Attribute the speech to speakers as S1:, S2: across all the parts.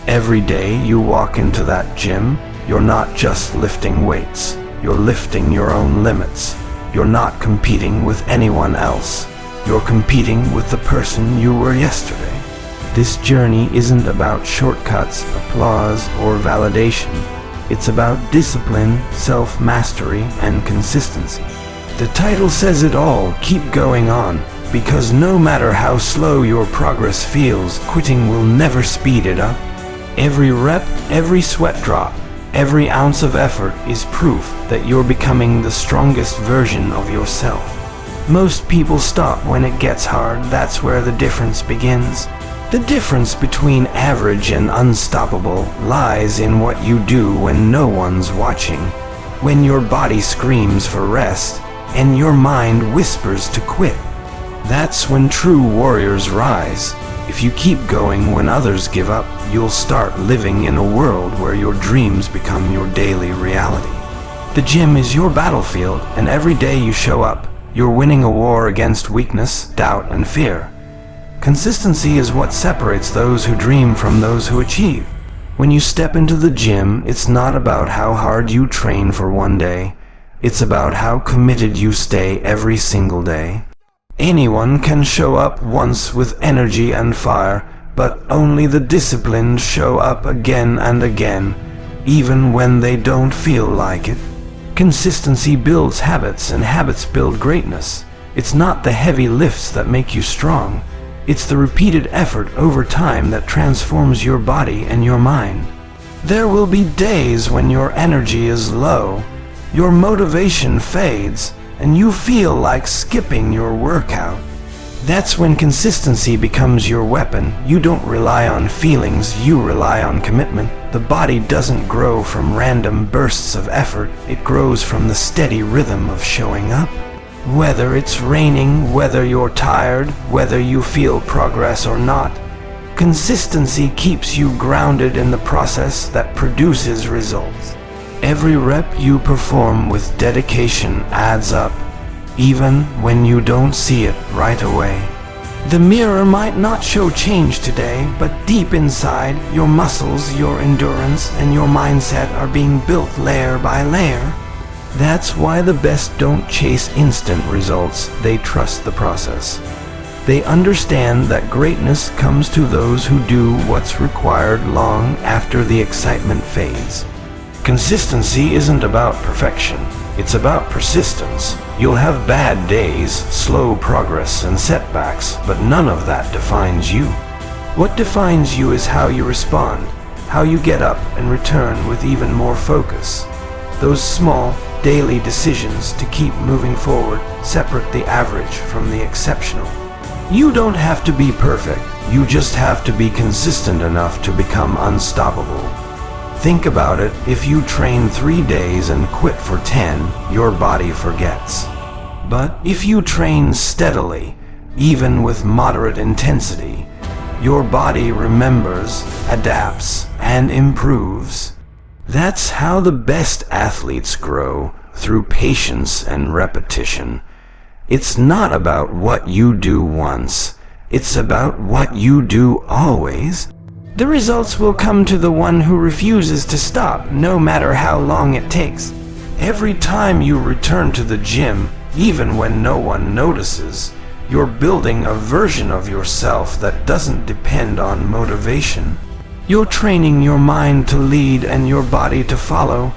S1: Every day you walk into that gym, you're not just lifting weights, you're lifting your own limits. You're not competing with anyone else. You're competing with the person you were yesterday. This journey isn't about shortcuts, applause, or validation. It's about discipline, self-mastery, and consistency. The title says it all: keep going on, because no matter how slow your progress feels, quitting will never speed it up. Every rep, every sweat drop, every ounce of effort is proof that you're becoming the strongest version of yourself. Most people stop when it gets hard. That's where the difference begins. The difference between average and unstoppable lies in what you do when no one's watching, when your body screams for rest and your mind whispers to quit. That's when true warriors rise. If you keep going when others give up, you'll start living in a world where your dreams become your daily reality. The gym is your battlefield, and every day you show up, you're winning a war against weakness, doubt, and fear. Consistency is what separates those who dream from those who achieve. When you step into the gym, it's not about how hard you train for one day. It's about how committed you stay every single day. Anyone can show up once with energy and fire, but only the disciplined show up again and again, even when they don't feel like it. Consistency builds habits, and habits build greatness. It's not the heavy lifts that make you strong. It's the repeated effort over time that transforms your body and your mind. There will be days when your energy is low, your motivation fades, and you feel like skipping your workout. That's when consistency becomes your weapon. You don't rely on feelings, you rely on commitment. The body doesn't grow from random bursts of effort, it grows from the steady rhythm of showing up. Whether it's raining, whether you're tired, whether you feel progress or not, consistency keeps you grounded in the process that produces results. Every rep you perform with dedication adds up, even when you don't see it right away. The mirror might not show change today, but deep inside, your muscles, your endurance, and your mindset are being built layer by layer. That's why the best don't chase instant results, they trust the process. They understand that greatness comes to those who do what's required long after the excitement fades. Consistency isn't about perfection, it's about persistence. You'll have bad days, slow progress, and setbacks, but none of that defines you. What defines you is how you respond, how you get up and return with even more focus. Those small, daily decisions to keep moving forward separate the average from the exceptional. You don't have to be perfect, you just have to be consistent enough to become unstoppable. Think about it, if you train 3 days and quit for 10, your body forgets. But if you train steadily, even with moderate intensity, your body remembers, adapts, and improves. That's how the best athletes grow, through patience and repetition. It's not about what you do once, it's about what you do always. The results will come to the one who refuses to stop, no matter how long it takes. Every time you return to the gym, even when no one notices, you're building a version of yourself that doesn't depend on motivation. You're training your mind to lead and your body to follow.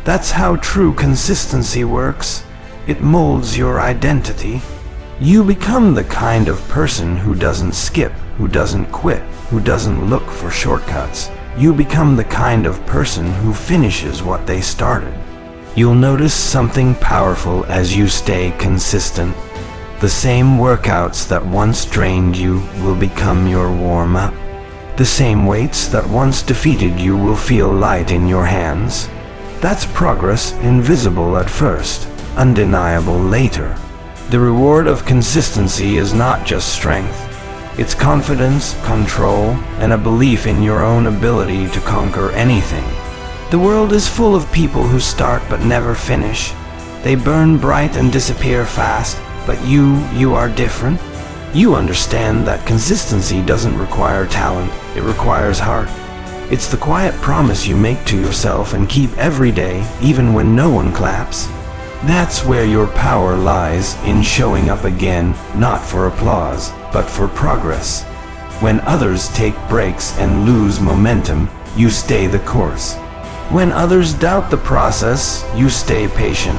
S1: That's how true consistency works. It molds your identity. You become the kind of person who doesn't skip, who doesn't quit, who doesn't look for shortcuts. You become the kind of person who finishes what they started. You'll notice something powerful as you stay consistent. The same workouts that once drained you will become your warm-up. The same weights that once defeated you will feel light in your hands. That's progress, invisible at first, undeniable later. The reward of consistency is not just strength. It's confidence, control, and a belief in your own ability to conquer anything. The world is full of people who start but never finish. They burn bright and disappear fast, but you are different. You understand that consistency doesn't require talent, it requires heart. It's the quiet promise you make to yourself and keep every day, even when no one claps. That's where your power lies, in showing up again, not for applause, but for progress. When others take breaks and lose momentum, you stay the course. When others doubt the process, you stay patient.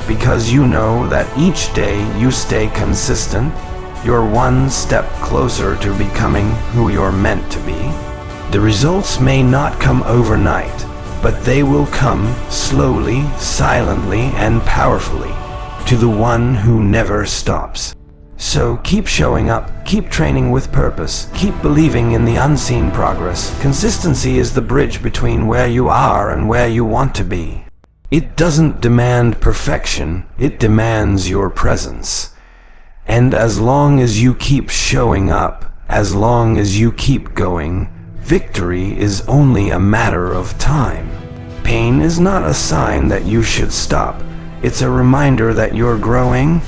S1: Because you know that each day you stay consistent, you're one step closer to becoming who you're meant to be. The results may not come overnight, but they will come slowly, silently, and powerfully to the one who never stops. So keep showing up, keep training with purpose, keep believing in the unseen progress. Consistency is the bridge between where you are and where you want to be. It doesn't demand perfection, it demands your presence. And as long as you keep showing up, as long as you keep going, victory is only a matter of time. Pain is not a sign that you should stop. It's a reminder that you're growing.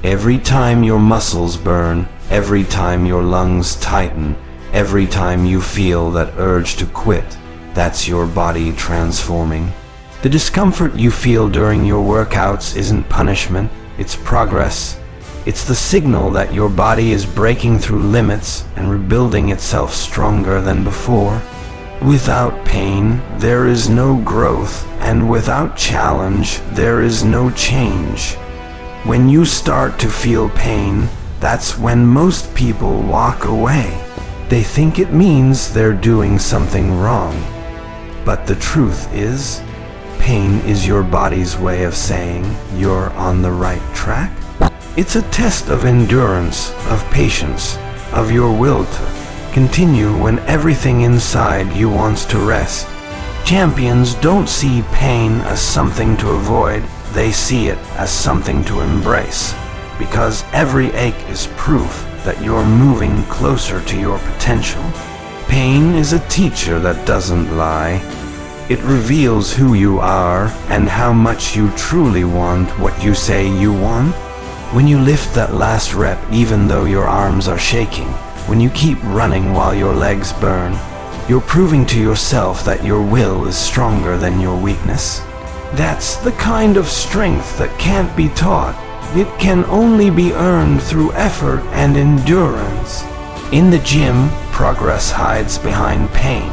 S1: Every time your muscles burn, every time your lungs tighten, every time you feel that urge to quit, that's your body transforming. The discomfort you feel during your workouts isn't punishment, it's progress. It's the signal that your body is breaking through limits and rebuilding itself stronger than before. Without pain, there is no growth, and without challenge, there is no change. When you start to feel pain, that's when most people walk away. They think it means they're doing something wrong. But the truth is, pain is your body's way of saying you're on the right track. It's a test of endurance, of patience, of your will to continue when everything inside you wants to rest. Champions don't see pain as something to avoid. They see it as something to embrace, because every ache is proof that you're moving closer to your potential. Pain is a teacher that doesn't lie. It reveals who you are and how much you truly want what you say you want. When you lift that last rep even though your arms are shaking, when you keep running while your legs burn, you're proving to yourself that your will is stronger than your weakness. That's the kind of strength that can't be taught. It can only be earned through effort and endurance. In the gym, progress hides behind pain.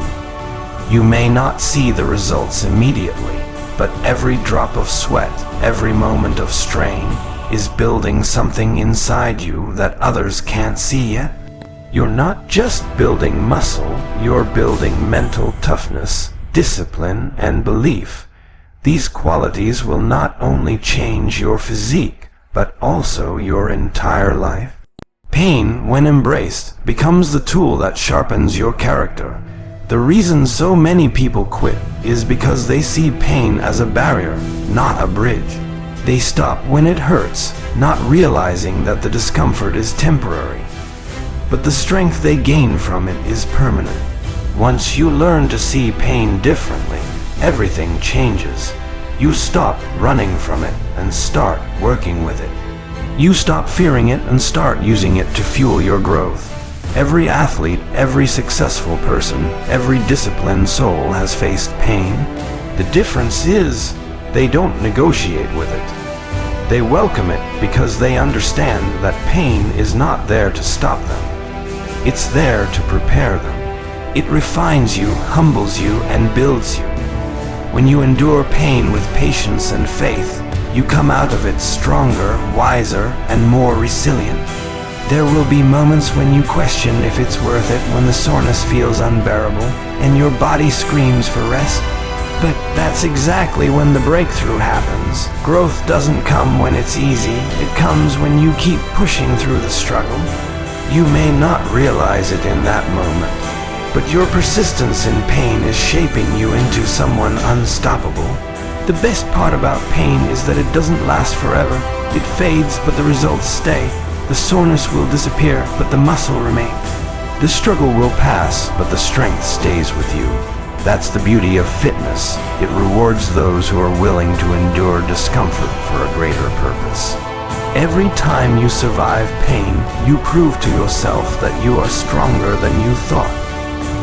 S1: You may not see the results immediately, but every drop of sweat, every moment of strain, is building something inside you that others can't see yet. You're not just building muscle, you're building mental toughness, discipline, and belief. These qualities will not only change your physique, but also your entire life. Pain, when embraced, becomes the tool that sharpens your character. The reason so many people quit is because they see pain as a barrier, not a bridge. They stop when it hurts, not realizing that the discomfort is temporary. But the strength they gain from it is permanent. Once you learn to see pain differently, everything changes. You stop running from it and start working with it. You stop fearing it and start using it to fuel your growth. Every athlete, every successful person, every disciplined soul has faced pain. The difference is, they don't negotiate with it. They welcome it because they understand that pain is not there to stop them. It's there to prepare them. It refines you, humbles you, and builds you. When you endure pain with patience and faith, you come out of it stronger, wiser, and more resilient. There will be moments when you question if it's worth it, when the soreness feels unbearable, and your body screams for rest. But that's exactly when the breakthrough happens. Growth doesn't come when it's easy, it comes when you keep pushing through the struggle. You may not realize it in that moment, but your persistence in pain is shaping you into someone unstoppable. The best part about pain is that it doesn't last forever. It fades, but the results stay. The soreness will disappear, but the muscle remains. The struggle will pass, but the strength stays with you. That's the beauty of fitness. It rewards those who are willing to endure discomfort for a greater purpose. Every time you survive pain, you prove to yourself that you are stronger than you thought.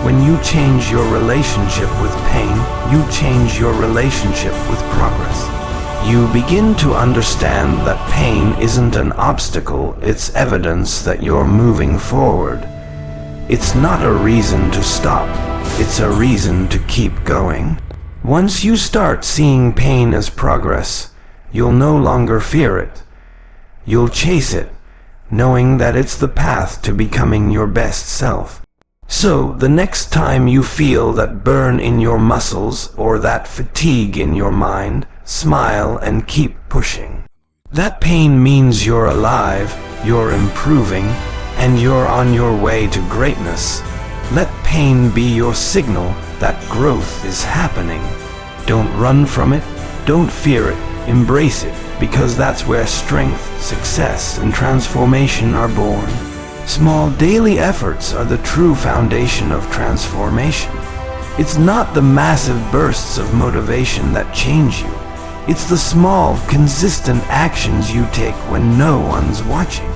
S1: When you change your relationship with pain, you change your relationship with progress. You begin to understand that pain isn't an obstacle, it's evidence that you're moving forward. It's not a reason to stop, it's a reason to keep going. Once you start seeing pain as progress, you'll no longer fear it. You'll chase it, knowing that it's the path to becoming your best self. So, the next time you feel that burn in your muscles or that fatigue in your mind, smile and keep pushing. That pain means you're alive, you're improving, and you're on your way to greatness. Let pain be your signal that growth is happening. Don't run from it, don't fear it, embrace it, because that's where strength, success, and transformation are born. Small daily efforts are the true foundation of transformation. It's not the massive bursts of motivation that change you. It's the small, consistent actions you take when no one's watching.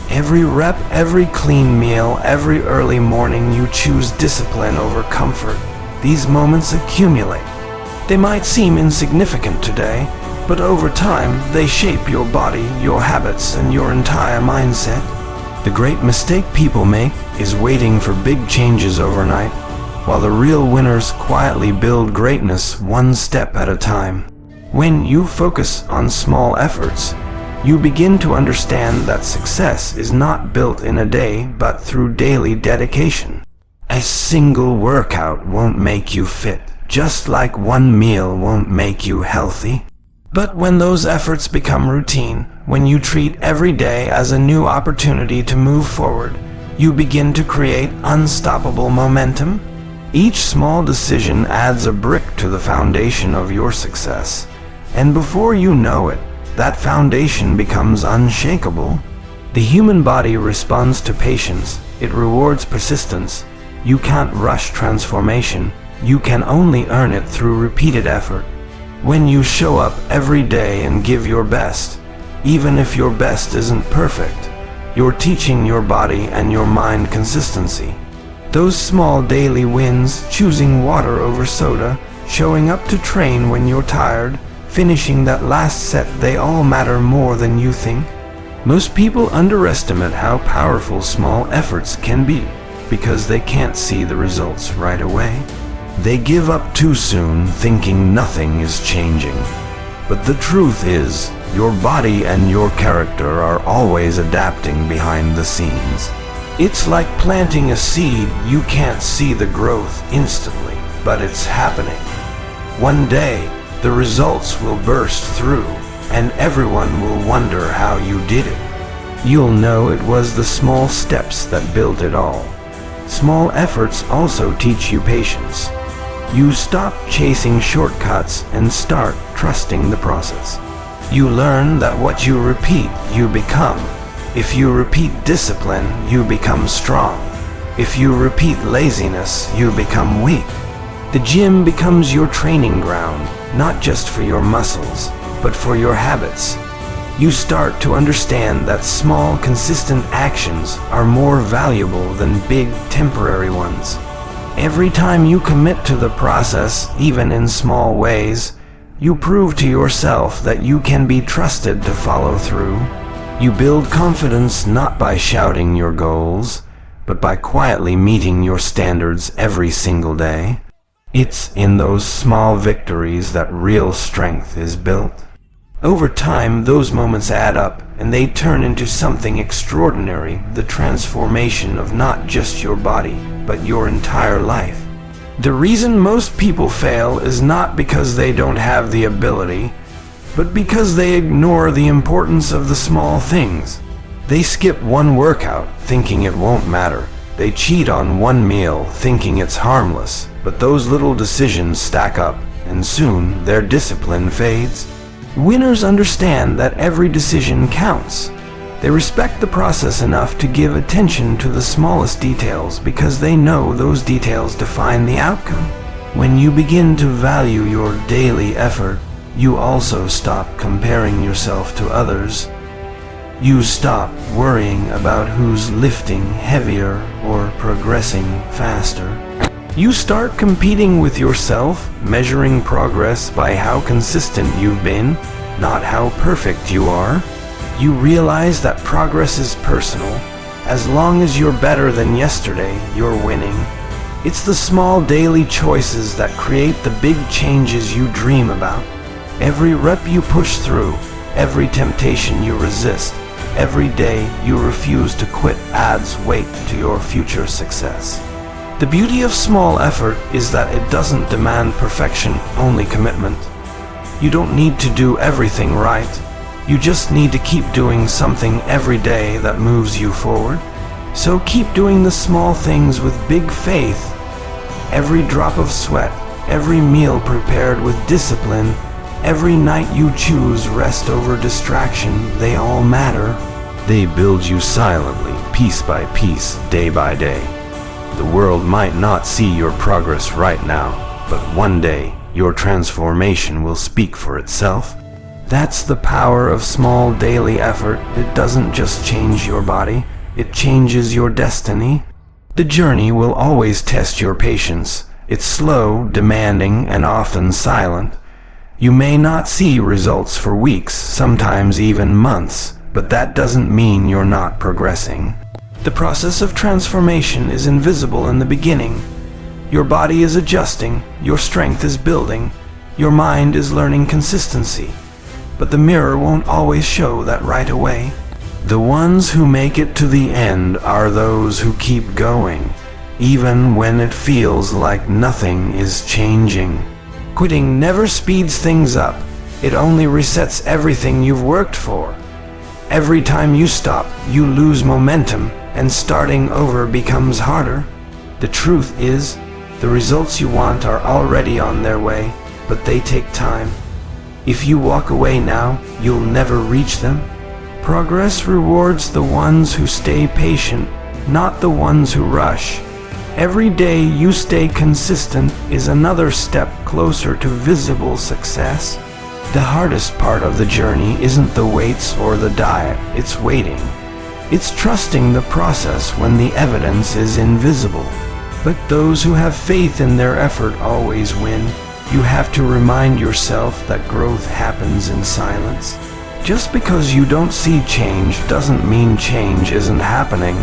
S1: Every rep, every clean meal, every early morning you choose discipline over comfort. These moments accumulate. They might seem insignificant today, but over time they shape your body, your habits, and your entire mindset. The great mistake people make is waiting for big changes overnight, while the real winners quietly build greatness one step at a time. When you focus on small efforts, you begin to understand that success is not built in a day, but through daily dedication. A single workout won't make you fit, just like one meal won't make you healthy. But when those efforts become routine, when you treat every day as a new opportunity to move forward, you begin to create unstoppable momentum. Each small decision adds a brick to the foundation of your success, and before you know it, that foundation becomes unshakable. The human body responds to patience, it rewards persistence. You can't rush transformation, you can only earn it through repeated effort. When you show up every day and give your best, even if your best isn't perfect, you're teaching your body and your mind consistency. Those small daily wins, choosing water over soda, showing up to train when you're tired, finishing that last set, they all matter more than you think. Most people underestimate how powerful small efforts can be because they can't see the results right away. They give up too soon, thinking nothing is changing. But the truth is, your body and your character are always adapting behind the scenes. It's like planting a seed. You can't see the growth instantly, but it's happening. One day, the results will burst through, and everyone will wonder how you did it. You'll know it was the small steps that built it all. Small efforts also teach you patience. You stop chasing shortcuts and start trusting the process. You learn that what you repeat, you become. If you repeat discipline, you become strong. If you repeat laziness, you become weak. The gym becomes your training ground, not just for your muscles, but for your habits. You start to understand that small, consistent actions are more valuable than big, temporary ones. Every time you commit to the process, even in small ways, you prove to yourself that you can be trusted to follow through. You build confidence not by shouting your goals, but by quietly meeting your standards every single day. It's in those small victories that real strength is built. Over time, those moments add up, and they turn into something extraordinary, the transformation of not just your body, but your entire life. The reason most people fail is not because they don't have the ability, but because they ignore the importance of the small things. They skip one workout, thinking it won't matter. They cheat on one meal, thinking it's harmless. But those little decisions stack up, and soon their discipline fades. Winners understand that every decision counts. They respect the process enough to give attention to the smallest details because they know those details define the outcome. When you begin to value your daily effort, you also stop comparing yourself to others. You stop worrying about who's lifting heavier or progressing faster. You start competing with yourself, measuring progress by how consistent you've been, not how perfect you are. You realize that progress is personal. As long as you're better than yesterday, you're winning. It's the small daily choices that create the big changes you dream about. Every rep you push through, every temptation you resist, every day you refuse to quit adds weight to your future success. The beauty of small effort is that it doesn't demand perfection, only commitment. You don't need to do everything right. You just need to keep doing something every day that moves you forward. So keep doing the small things with big faith. Every drop of sweat, every meal prepared with discipline, every night you choose rest over distraction, they all matter. They build you silently, piece by piece, day by day. The world might not see your progress right now, but one day your transformation will speak for itself. That's the power of small daily effort. It doesn't just change your body, it changes your destiny. The journey will always test your patience. It's slow, demanding, and often silent. You may not see results for weeks, sometimes even months, but that doesn't mean you're not progressing. The process of transformation is invisible in the beginning. Your body is adjusting, your strength is building, your mind is learning consistency. But the mirror won't always show that right away. The ones who make it to the end are those who keep going, even when it feels like nothing is changing. Quitting never speeds things up. It only resets everything you've worked for. Every time you stop, you lose momentum, and starting over becomes harder. The truth is, the results you want are already on their way, but they take time. If you walk away now, you'll never reach them. Progress rewards the ones who stay patient, not the ones who rush. Every day you stay consistent is another step closer to visible success. The hardest part of the journey isn't the weights or the diet, it's waiting. It's trusting the process when the evidence is invisible. But those who have faith in their effort always win. You have to remind yourself that growth happens in silence. Just because you don't see change doesn't mean change isn't happening.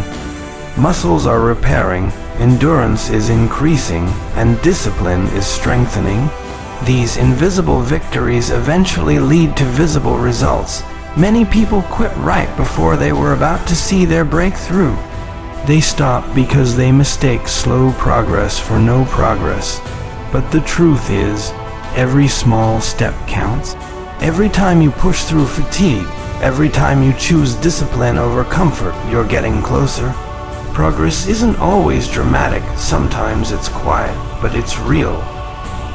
S1: Muscles are repairing, endurance is increasing, and discipline is strengthening. These invisible victories eventually lead to visible results. Many people quit right before they were about to see their breakthrough. They stop because they mistake slow progress for no progress. But the truth is, every small step counts. Every time you push through fatigue, every time you choose discipline over comfort, you're getting closer. Progress isn't always dramatic, sometimes it's quiet, but it's real.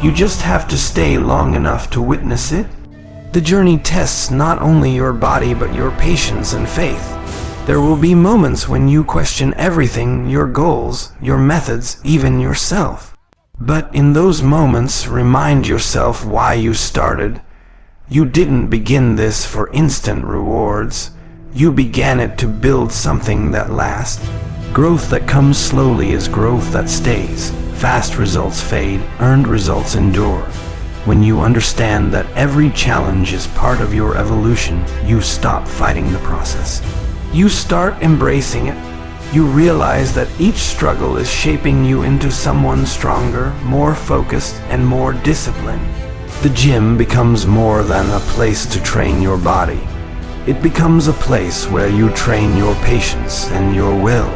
S1: You just have to stay long enough to witness it. The journey tests not only your body but your patience and faith. There will be moments when you question everything, your goals, your methods, even yourself. But in those moments, remind yourself why you started. You didn't begin this for instant rewards. You began it to build something that lasts. Growth that comes slowly is growth that stays. Fast results fade, earned results endure. When you understand that every challenge is part of your evolution, you stop fighting the process. You start embracing it. You realize that each struggle is shaping you into someone stronger, more focused, and more disciplined. The gym becomes more than a place to train your body. It becomes a place where you train your patience and your will.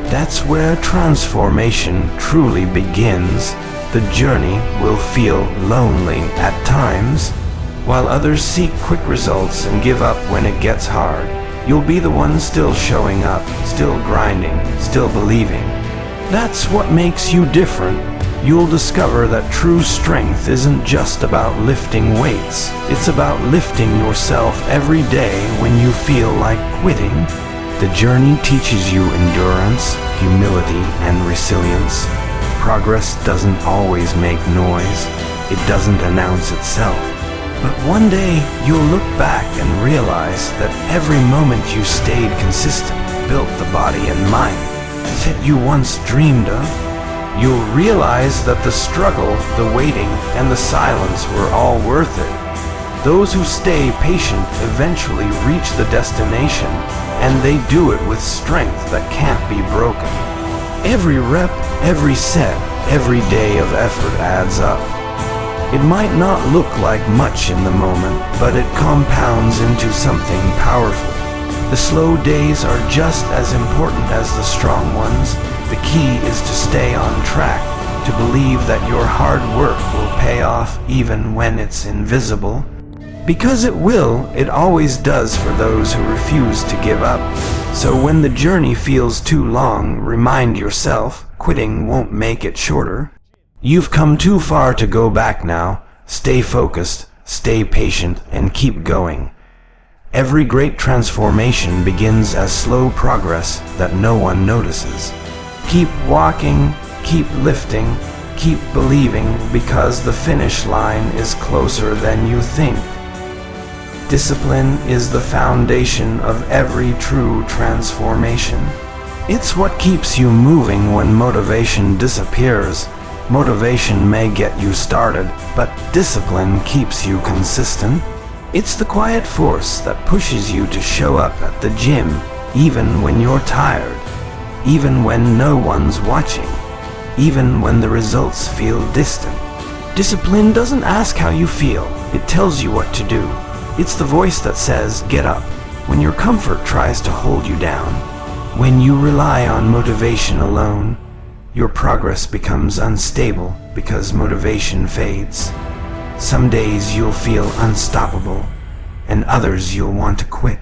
S1: That's where transformation truly begins. The journey will feel lonely at times. While others seek quick results and give up when it gets hard, you'll be the one still showing up, still grinding, still believing. That's what makes you different. You'll discover that true strength isn't just about lifting weights. It's about lifting yourself every day when you feel like quitting. The journey teaches you endurance, humility, and resilience. Progress doesn't always make noise. It doesn't announce itself. But one day, you'll look back and realize that every moment you stayed consistent built the body and mind that you once dreamed of. You'll realize that the struggle, the waiting, and the silence were all worth it. Those who stay patient eventually reach the destination, and they do it with strength that can't be broken. Every rep, every set, every day of effort adds up. It might not look like much in the moment, but it compounds into something powerful. The slow days are just as important as the strong ones. The key is to stay on track, to believe that your hard work will pay off even when it's invisible. Because it will, it always does for those who refuse to give up. So when the journey feels too long, remind yourself, quitting won't make it shorter. You've come too far to go back now. Stay focused, stay patient, and keep going. Every great transformation begins as slow progress that no one notices. Keep walking, keep lifting, keep believing, because the finish line is closer than you think. Discipline is the foundation of every true transformation. It's what keeps you moving when motivation disappears. Motivation may get you started, but discipline keeps you consistent. It's the quiet force that pushes you to show up at the gym, even when you're tired, even when no one's watching, even when the results feel distant. Discipline doesn't ask how you feel, it tells you what to do. It's the voice that says, get up, when your comfort tries to hold you down. When you rely on motivation alone, your progress becomes unstable because motivation fades. Some days you'll feel unstoppable, and others you'll want to quit.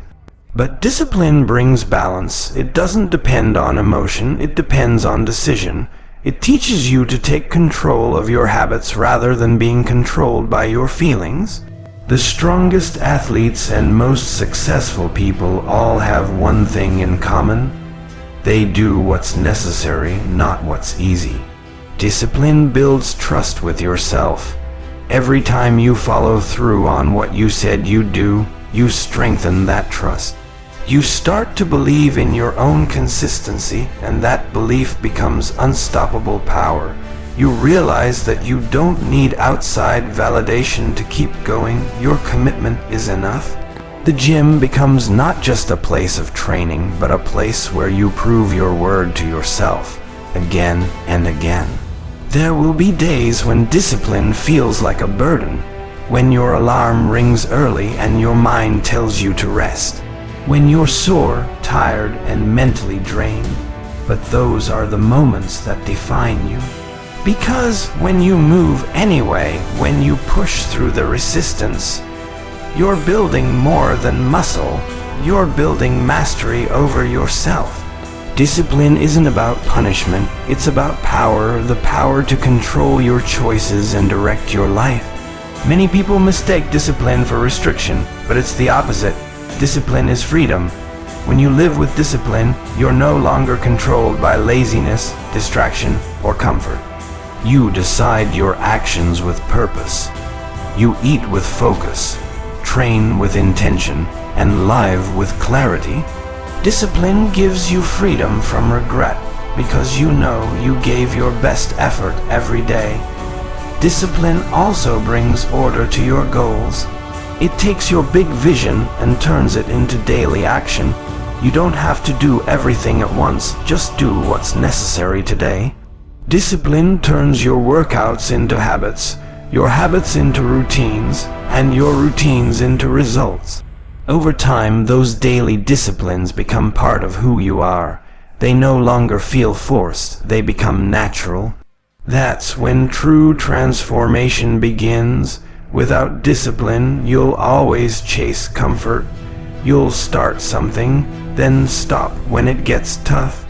S1: But discipline brings balance. It doesn't depend on emotion, it depends on decision. It teaches you to take control of your habits rather than being controlled by your feelings. The strongest athletes and most successful people all have one thing in common. They do what's necessary, not what's easy. Discipline builds trust with yourself. Every time you follow through on what you said you'd do, you strengthen that trust. You start to believe in your own consistency, and that belief becomes unstoppable power. You realize that you don't need outside validation to keep going. Your commitment is enough. The gym becomes not just a place of training, but a place where you prove your word to yourself, again and again. There will be days when discipline feels like a burden, when your alarm rings early and your mind tells you to rest, when you're sore, tired, and mentally drained. But those are the moments that define you. Because when you move anyway, when you push through the resistance, you're building more than muscle. You're building mastery over yourself. Discipline isn't about punishment. It's about power, the power to control your choices and direct your life. Many people mistake discipline for restriction, but it's the opposite. Discipline is freedom. When you live with discipline, you're no longer controlled by laziness, distraction, or comfort. You decide your actions with purpose. You eat with focus, train with intention, and live with clarity. Discipline gives you freedom from regret because you know you gave your best effort every day. Discipline also brings order to your goals. It takes your big vision and turns it into daily action. You don't have to do everything at once, just do what's necessary today. Discipline turns your workouts into habits, your habits into routines, and your routines into results. Over time, those daily disciplines become part of who you are. They no longer feel forced, they become natural. That's when true transformation begins. Without discipline, you'll always chase comfort. You'll start something, then stop when it gets tough.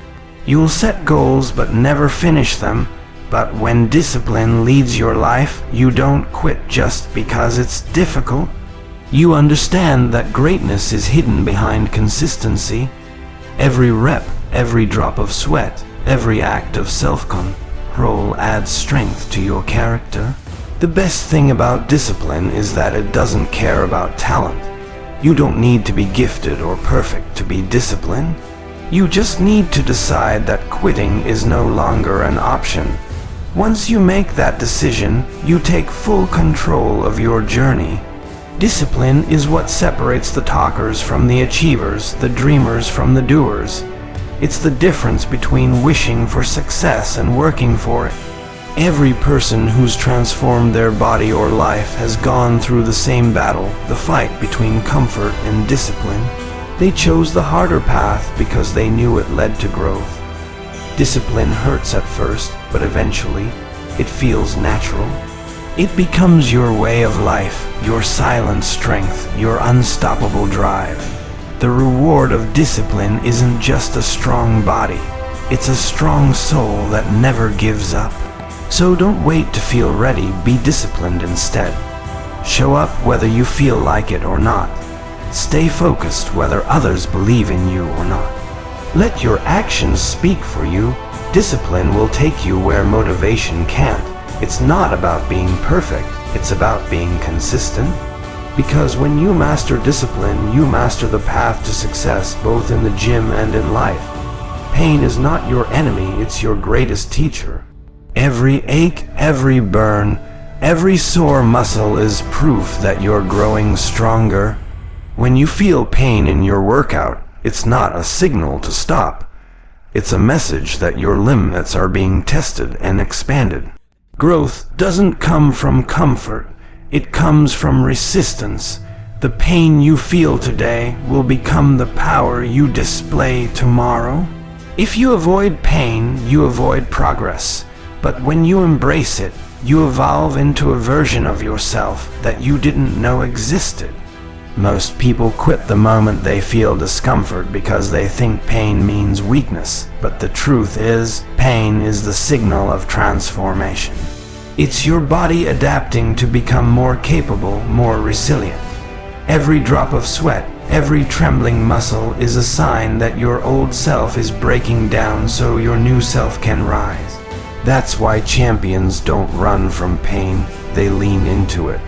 S1: You'll set goals but never finish them. But when discipline leads your life, you don't quit just because it's difficult. You understand that greatness is hidden behind consistency. Every rep, every drop of sweat, every act of self-control adds strength to your character. The best thing about discipline is that it doesn't care about talent. You don't need to be gifted or perfect to be disciplined. You just need to decide that quitting is no longer an option. Once you make that decision, you take full control of your journey. Discipline is what separates the talkers from the achievers, the dreamers from the doers. It's the difference between wishing for success and working for it. Every person who's transformed their body or life has gone through the same battle, the fight between comfort and discipline. They chose the harder path because they knew it led to growth. Discipline hurts at first, but eventually, it feels natural. It becomes your way of life, your silent strength, your unstoppable drive. The reward of discipline isn't just a strong body, it's a strong soul that never gives up. So don't wait to feel ready, be disciplined instead. Show up whether you feel like it or not. Stay focused whether others believe in you or not. Let your actions speak for you. Discipline will take you where motivation can't. It's not about being perfect, it's about being consistent. Because when you master discipline, you master the path to success both in the gym and in life. Pain is not your enemy, it's your greatest teacher. Every ache, every burn, every sore muscle is proof that you're growing stronger. When you feel pain in your workout, it's not a signal to stop. It's a message that your limits are being tested and expanded. Growth doesn't come from comfort, it comes from resistance. The pain you feel today will become the power you display tomorrow. If you avoid pain, you avoid progress. But when you embrace it, you evolve into a version of yourself that you didn't know existed. Most people quit the moment they feel discomfort because they think pain means weakness, but the truth is, pain is the signal of transformation. It's your body adapting to become more capable, more resilient. Every drop of sweat, every trembling muscle is a sign that your old self is breaking down so your new self can rise. That's why champions don't run from pain, they lean into it.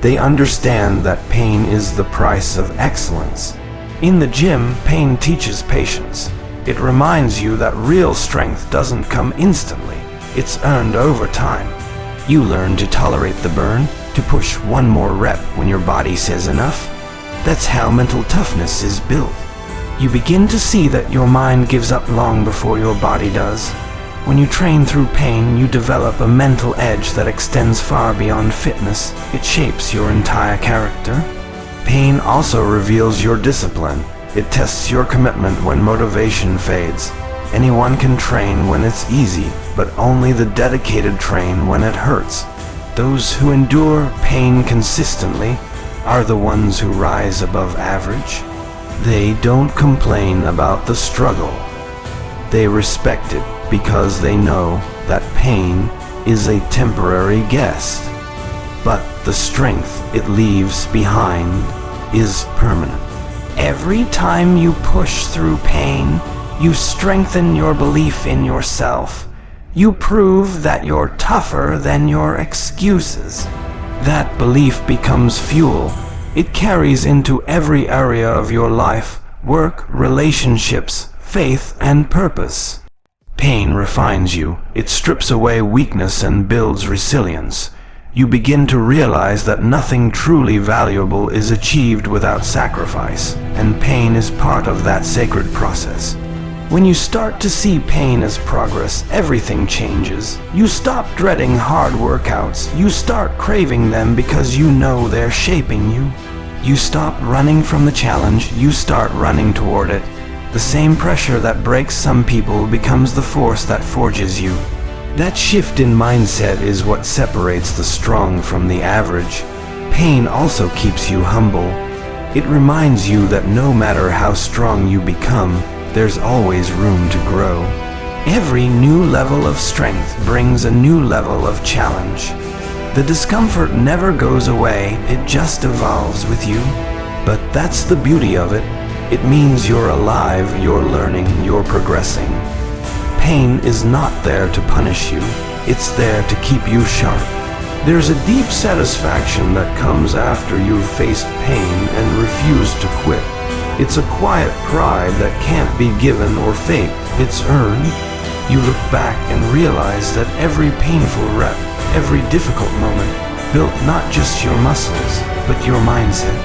S1: They understand that pain is the price of excellence. In the gym, pain teaches patience. It reminds you that real strength doesn't come instantly. It's earned over time. You learn to tolerate the burn, to push one more rep when your body says enough. That's how mental toughness is built. You begin to see that your mind gives up long before your body does. When you train through pain, you develop a mental edge that extends far beyond fitness. It shapes your entire character. Pain also reveals your discipline. It tests your commitment when motivation fades. Anyone can train when it's easy, but only the dedicated train when it hurts. Those who endure pain consistently are the ones who rise above average. They don't complain about the struggle. They respect it because they know that pain is a temporary guest. But the strength it leaves behind is permanent. Every time you push through pain, you strengthen your belief in yourself. You prove that you're tougher than your excuses. That belief becomes fuel. It carries into every area of your life: work, relationships, faith, and purpose. Pain refines you. It strips away weakness and builds resilience. You begin to realize that nothing truly valuable is achieved without sacrifice, and pain is part of that sacred process. When you start to see pain as progress, everything changes. You stop dreading hard workouts. You start craving them because you know they're shaping you. You stop running from the challenge. You start running toward it. The same pressure that breaks some people becomes the force that forges you. That shift in mindset is what separates the strong from the average. Pain also keeps you humble. It reminds you that no matter how strong you become, there's always room to grow. Every new level of strength brings a new level of challenge. The discomfort never goes away, it just evolves with you. But that's the beauty of it. It means you're alive, you're learning, you're progressing. Pain is not there to punish you, it's there to keep you sharp. There's a deep satisfaction that comes after you've faced pain and refused to quit. It's a quiet pride that can't be given or faked, it's earned. You look back and realize that every painful rep, every difficult moment, built not just your muscles, but your mindset.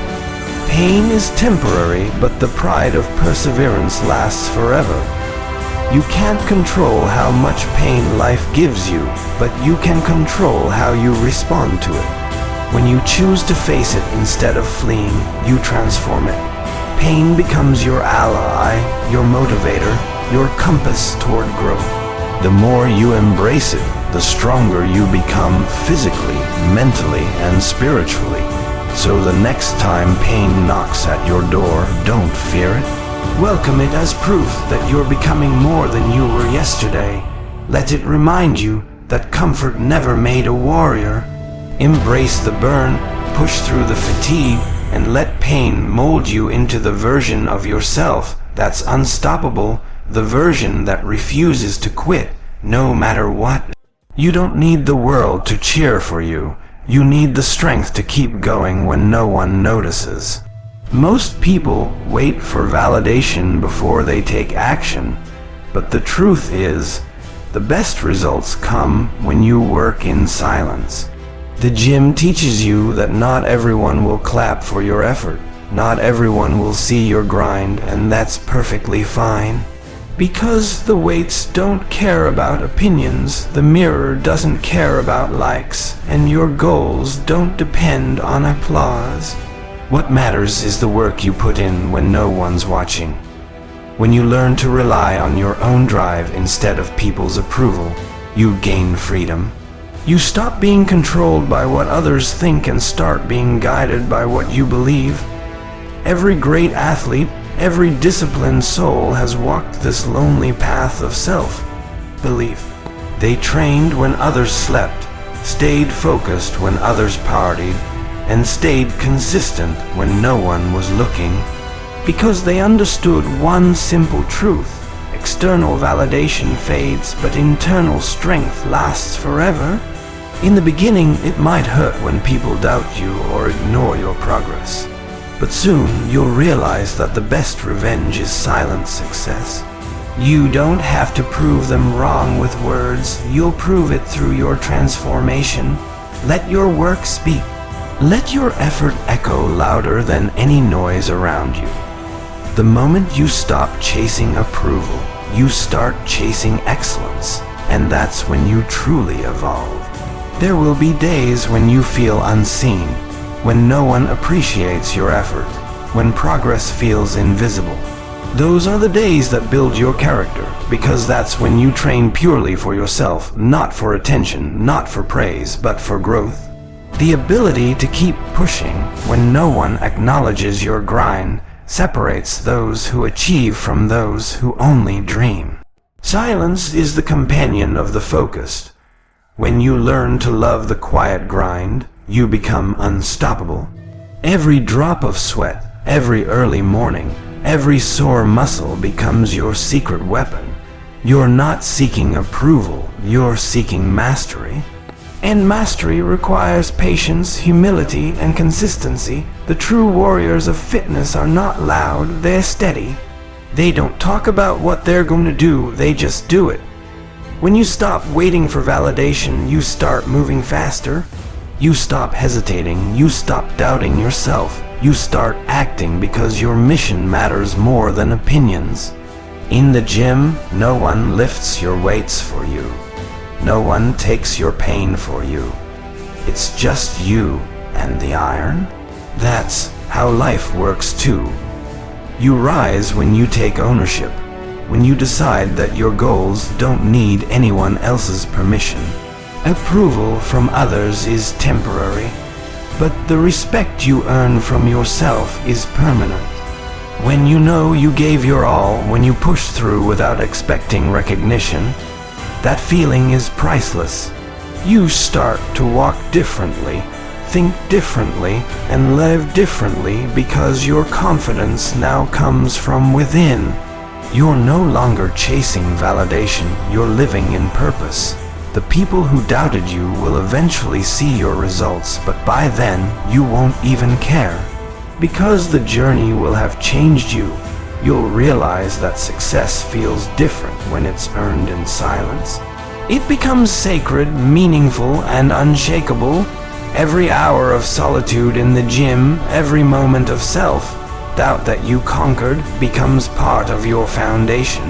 S1: Pain is temporary, but the pride of perseverance lasts forever. You can't control how much pain life gives you, but you can control how you respond to it. When you choose to face it instead of fleeing, you transform it. Pain becomes your ally, your motivator, your compass toward growth. The more you embrace it, the stronger you become physically, mentally, and spiritually. So the next time pain knocks at your door, don't fear it. Welcome it as proof that you're becoming more than you were yesterday. Let it remind you that comfort never made a warrior. Embrace the burn, push through the fatigue, and let pain mold you into the version of yourself that's unstoppable, the version that refuses to quit, no matter what. You don't need the world to cheer for you. You need the strength to keep going when no one notices. Most people wait for validation before they take action, but the truth is, the best results come when you work in silence. The gym teaches you that not everyone will clap for your effort. Not everyone will see your grind, and that's perfectly fine. Because the weights don't care about opinions, the mirror doesn't care about likes, and your goals don't depend on applause. What matters is the work you put in when no one's watching. When you learn to rely on your own drive instead of people's approval, you gain freedom. You stop being controlled by what others think and start being guided by what you believe. Every great athlete, every disciplined soul has walked this lonely path of self-belief. They trained when others slept, stayed focused when others partied, and stayed consistent when no one was looking. Because they understood one simple truth: external validation fades, but internal strength lasts forever. In the beginning, it might hurt when people doubt you or ignore your progress. But soon, you'll realize that the best revenge is silent success. You don't have to prove them wrong with words. You'll prove it through your transformation. Let your work speak. Let your effort echo louder than any noise around you. The moment you stop chasing approval, you start chasing excellence, and that's when you truly evolve. There will be days when you feel unseen, when no one appreciates your effort, when progress feels invisible. Those are the days that build your character, because that's when you train purely for yourself, not for attention, not for praise, but for growth. The ability to keep pushing when no one acknowledges your grind separates those who achieve from those who only dream. Silence is the companion of the focused. When you learn to love the quiet grind, you become unstoppable. Every drop of sweat, every early morning, every sore muscle becomes your secret weapon. You're not seeking approval, you're seeking mastery. And mastery requires patience, humility, and consistency. The true warriors of fitness are not loud, they're steady. They don't talk about what they're going to do, they just do it. When you stop waiting for validation, you start moving faster. You stop hesitating, you stop doubting yourself. You start acting because your mission matters more than opinions. In the gym, no one lifts your weights for you. No one takes your pain for you. It's just you and the iron. That's how life works too. You rise when you take ownership, when you decide that your goals don't need anyone else's permission. Approval from others is temporary, but the respect you earn from yourself is permanent. When you know you gave your all, when you push through without expecting recognition, that feeling is priceless. You start to walk differently, think differently, and live differently because your confidence now comes from within. You're no longer chasing validation, you're living in purpose. The people who doubted you will eventually see your results, but by then you won't even care. Because the journey will have changed you. you'll realize that success feels different when it's earned in silence. It becomes sacred, meaningful, and unshakable. Every hour of solitude in the gym, every moment of self-doubt that you conquered becomes part of your foundation.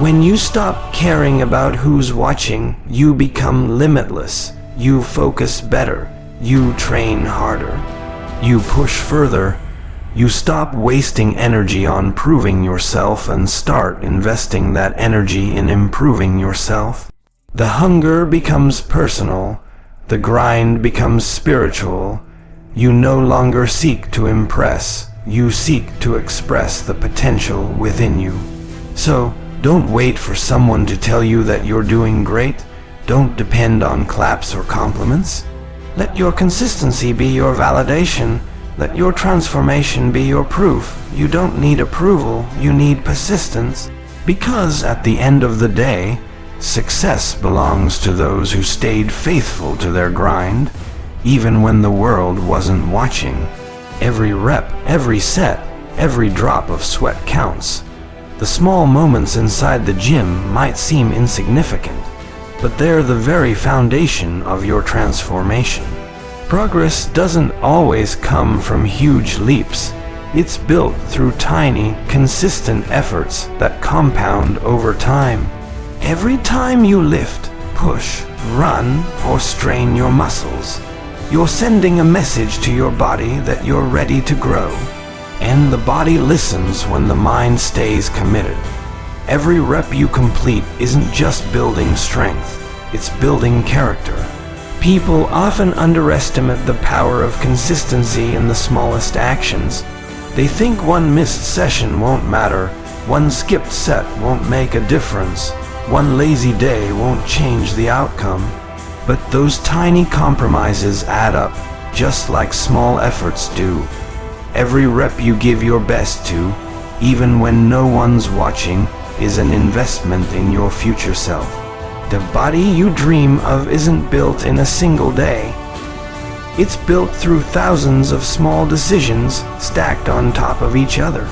S1: When you stop caring about who's watching, you become limitless. You focus better. You train harder. You push further. You stop wasting energy on proving yourself and start investing that energy in improving yourself. The hunger becomes personal. The grind becomes spiritual. You no longer seek to impress. You seek to express the potential within you. So, don't wait for someone to tell you that you're doing great. Don't depend on claps or compliments. Let your consistency be your validation. Let your transformation be your proof. You don't need approval, you need persistence. Because at the end of the day, success belongs to those who stayed faithful to their grind, even when the world wasn't watching. Every rep, every set, every drop of sweat counts. The small moments inside the gym might seem insignificant, but they're the very foundation of your transformation. Progress doesn't always come from huge leaps. It's built through tiny, consistent efforts that compound over time. Every time you lift, push, run, or strain your muscles, you're sending a message to your body that you're ready to grow. And the body listens when the mind stays committed. Every rep you complete isn't just building strength, it's building character. People often underestimate the power of consistency in the smallest actions. They think one missed session won't matter, one skipped set won't make a difference, one lazy day won't change the outcome. But those tiny compromises add up, just like small efforts do. Every rep you give your best to, even when no one's watching, is an investment in your future self. The body you dream of isn't built in a single day. It's built through thousands of small decisions stacked on top of each other.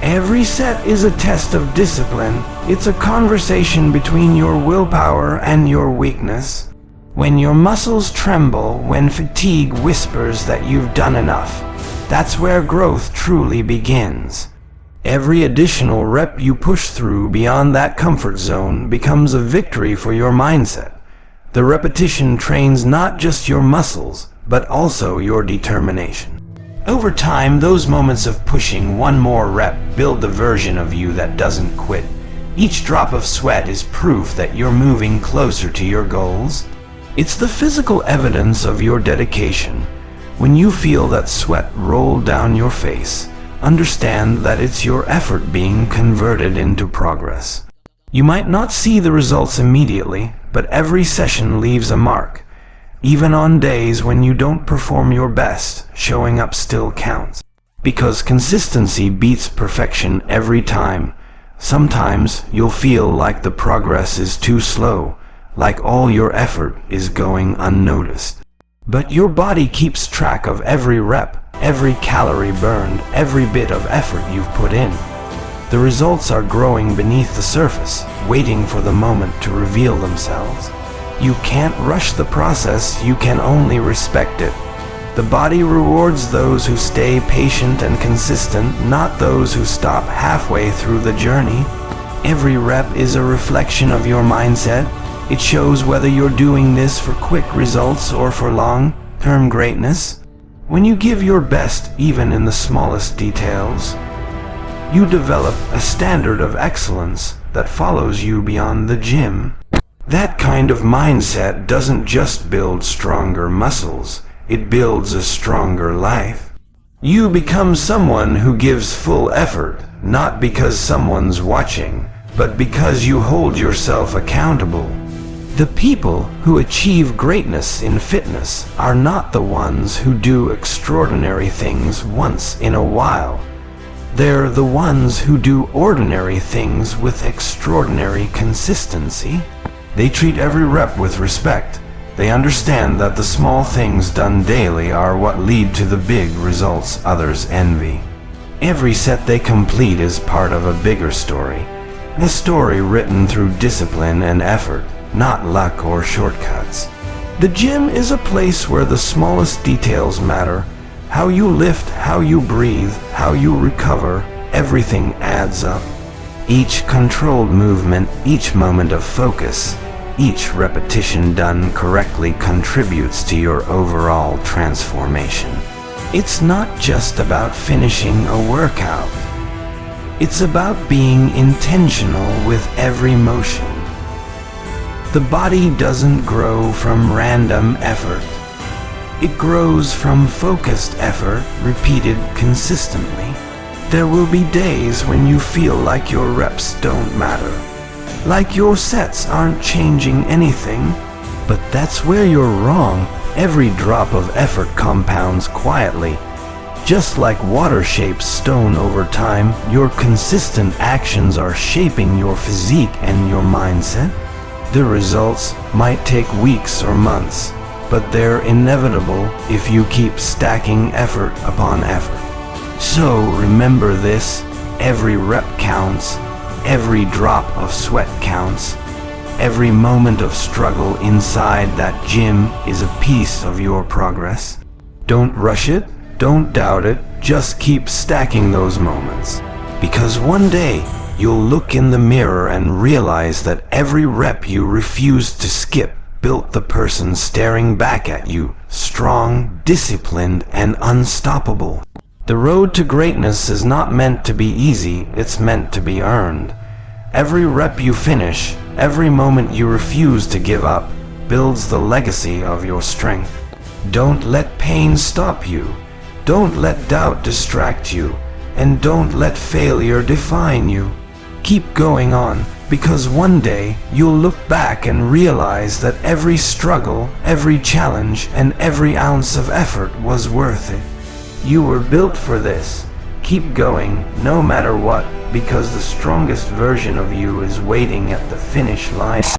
S1: Every set is a test of discipline. It's a conversation between your willpower and your weakness. When your muscles tremble, when fatigue whispers that you've done enough, that's where growth truly begins. Every additional rep you push through beyond that comfort zone becomes a victory for your mindset. The repetition trains not just your muscles, but also your determination. Over time, those moments of pushing one more rep build the version of you that doesn't quit. Each drop of sweat is proof that you're moving closer to your goals. It's the physical evidence of your dedication. When you feel that sweat roll down your face, understand that it's your effort being converted into progress. You might not see the results immediately, but every session leaves a mark. Even on days when you don't perform your best, showing up still counts. Because consistency beats perfection every time. Sometimes you'll feel like the progress is too slow, like all your effort is going unnoticed. But your body keeps track of every rep, every calorie burned, every bit of effort you've put in. The results are growing beneath the surface, waiting for the moment to reveal themselves. You can't rush the process, you can only respect it. The body rewards those who stay patient and consistent, not those who stop halfway through the journey. Every rep is a reflection of your mindset. It shows whether you're doing this for quick results or for long-term greatness. When you give your best, even in the smallest details, you develop a standard of excellence that follows you beyond the gym. That kind of mindset doesn't just build stronger muscles, it builds a stronger life. You become someone who gives full effort, not because someone's watching, but because you hold yourself accountable. The people who achieve greatness in fitness are not the ones who do extraordinary things once in a while. They're the ones who do ordinary things with extraordinary consistency. They treat every rep with respect. They understand that the small things done daily are what lead to the big results others envy. Every set they complete is part of a bigger story. A story written through discipline and effort, not luck or shortcuts. The gym is a place where the smallest details matter. How you lift, how you breathe, how you recover, everything adds up. Each controlled movement, each moment of focus, each repetition done correctly contributes to your overall transformation. It's not just about finishing a workout. It's about being intentional with every motion. The body doesn't grow from random effort. It grows from focused effort, repeated consistently. There will be days when you feel like your reps don't matter, like your sets aren't changing anything, but that's where you're wrong. Every drop of effort compounds quietly. Just like water shapes stone over time, your consistent actions are shaping your physique and your mindset. The results might take weeks or months, but they're inevitable if you keep stacking effort upon effort. So remember this: every rep counts, every drop of sweat counts, every moment of struggle inside that gym is a piece of your progress. Don't rush it, don't doubt it, just keep stacking those moments. Because one day, you'll look in the mirror and realize that every rep you refused to skip built the person staring back at you, strong, disciplined, and unstoppable. The road to greatness is not meant to be easy, it's meant to be earned. Every rep you finish, every moment you refuse to give up, builds the legacy of your strength. Don't let pain stop you. Don't let doubt distract you. And don't let failure define you. Keep going on, because one day you'll look back and realize that every struggle, every challenge, and every ounce of effort was worth it. You were built for this. Keep going, no matter what, because the strongest version of you is waiting at the finish line.